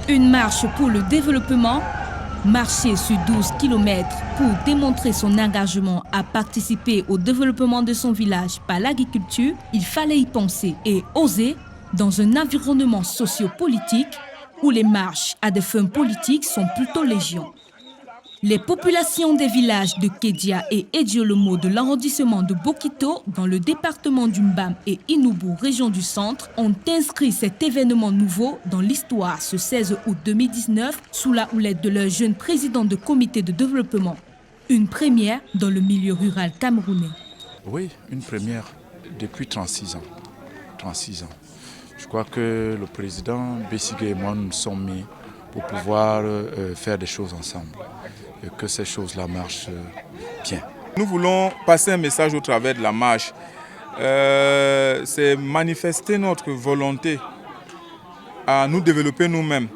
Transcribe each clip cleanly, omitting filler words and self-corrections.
Une marche pour le développement, marcher sur 12 km pour démontrer son engagement à participer au développement de son village par l'agriculture, il fallait y penser et oser dans un environnement socio-politique où les marches à des fins politiques sont plutôt légion. Les populations des villages de Kédia et Ediolomo de l'arrondissement de Bokito, dans le département du Mbam et Inubu, région du centre, ont inscrit cet événement nouveau dans l'histoire ce 16 août 2019 sous la houlette de leur jeune président de comité de développement. Une première dans le milieu rural camerounais. Oui, une première depuis 36 ans. 36 ans. Je crois que le président Besigye et moi nous sommes mis pour pouvoir faire des choses ensemble et que ces choses-là marchent bien. Nous voulons passer un message au travers de la marche. C'est manifester notre volonté à nous développer nous-mêmes.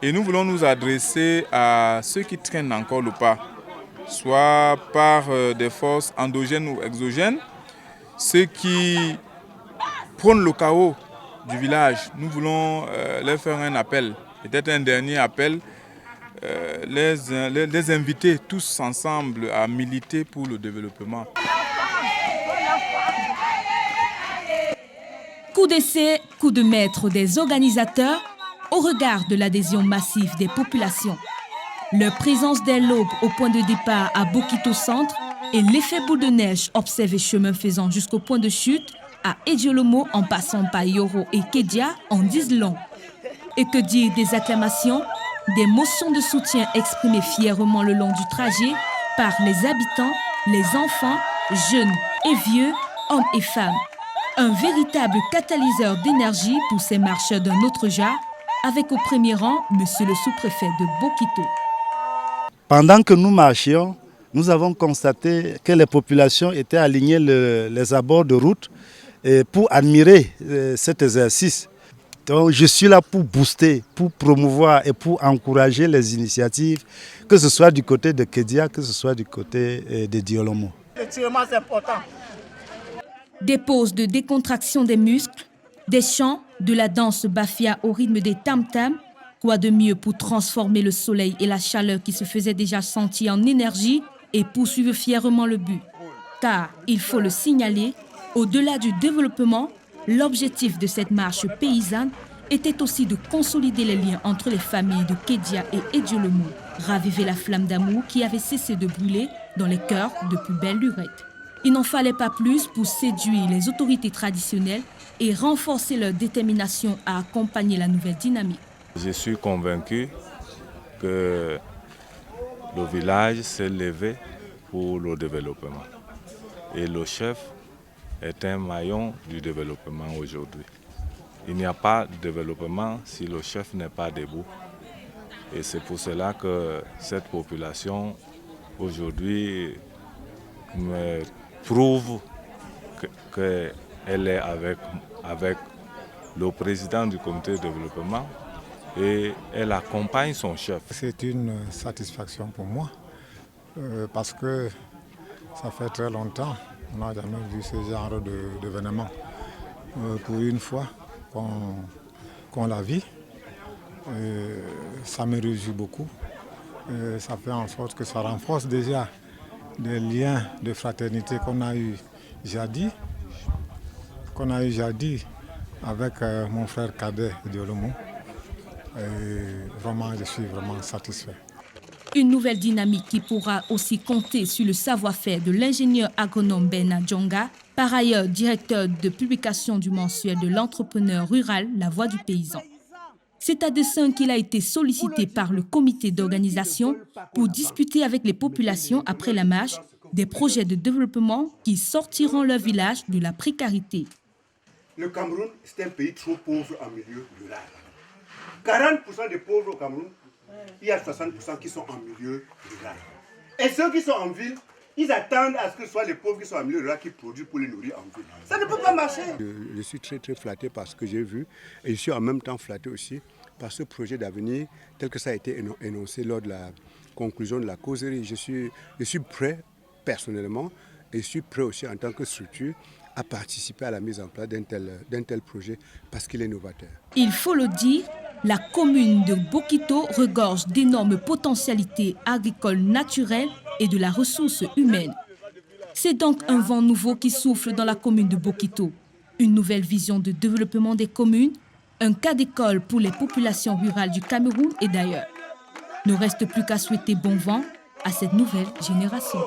Et nous voulons nous adresser à ceux qui traînent encore le pas, soit par des forces endogènes ou exogènes, ceux qui prônent le chaos du village. Nous voulons leur faire un appel, peut-être un dernier appel, les inviter tous ensemble à militer pour le développement. Coup d'essai, coup de maître des organisateurs au regard de l'adhésion massive des populations. Leur présence dès l'aube au point de départ à Bokito Centre et l'effet boule de neige observé chemin faisant jusqu'au point de chute à Ediolomo en passant par Yoro et Kédia en disent long. Et que dire des acclamations, des motions de soutien exprimées fièrement le long du trajet par les habitants, les enfants, jeunes et vieux, hommes et femmes. Un véritable catalyseur d'énergie pour ces marcheurs d'un autre genre, avec au premier rang monsieur le sous-préfet de Bokito. Pendant que nous marchions, nous avons constaté que les populations étaient alignées les abords de route pour admirer cet exercice. Donc, je suis là pour booster, pour promouvoir et pour encourager les initiatives, que ce soit du côté de Kédia, que ce soit du côté de Ediolomo. C'est important. Des poses de décontraction des muscles, des chants, de la danse bafia au rythme des tam-tams. Quoi de mieux pour transformer le soleil et la chaleur qui se faisaient déjà sentir en énergie et poursuivre fièrement le but. Car, il faut le signaler, au-delà du développement, l'objectif de cette marche paysanne était aussi de consolider les liens entre les familles de Kédia et Ediolomo, raviver la flamme d'amour qui avait cessé de brûler dans les cœurs depuis belle lurette. Il n'en fallait pas plus pour séduire les autorités traditionnelles et renforcer leur détermination à accompagner la nouvelle dynamique. Je suis convaincu que le village s'est levé pour le développement. Et le chef est un maillon du développement aujourd'hui. Il n'y a pas de développement si le chef n'est pas debout. Et c'est pour cela que cette population aujourd'hui me prouve qu'elle est avec le président du comité de développement et elle accompagne son chef. C'est une satisfaction pour moi parce que ça fait très longtemps qu'on n'a jamais vu ce genre d'événement. Pour une fois qu'on la vit, ça me réjouit beaucoup. Ça fait en sorte que ça renforce déjà des liens de fraternité qu'on a eu jadis avec mon frère cadet Ediolomo. Vraiment, je suis vraiment satisfait. Une nouvelle dynamique qui pourra aussi compter sur le savoir-faire de l'ingénieur agronome Bena Djonga, par ailleurs directeur de publication du mensuel de l'entrepreneur rural La Voix du Paysan. C'est à dessein qu'il a été sollicité par le comité d'organisation pour discuter avec les populations après la marche des projets de développement qui sortiront leur village de la précarité. Le Cameroun, c'est un pays trop pauvre en milieu rural. 40% des pauvres au Cameroun, il y a 60% qui sont en milieu rural. Et ceux qui sont en ville, ils attendent à ce que ce soit les pauvres qui sont en milieu rural qui produisent pour les nourrir en ville. Ça ne peut pas marcher. Je suis très flatté par ce que j'ai vu et je suis en même temps flatté aussi par ce projet d'avenir tel que ça a été énoncé lors de la conclusion de la causerie. Je suis prêt personnellement et je suis prêt aussi en tant que structure à participer à la mise en place d'un tel projet parce qu'il est novateur. Il faut le dire, La commune de Bokito regorge d'énormes potentialités agricoles naturelles et de la ressource humaine. C'est donc un vent nouveau qui souffle dans la commune de Bokito. Une nouvelle vision de développement des communes, un cas d'école pour les populations rurales du Cameroun et d'ailleurs. Ne reste plus qu'à souhaiter bon vent à cette nouvelle génération.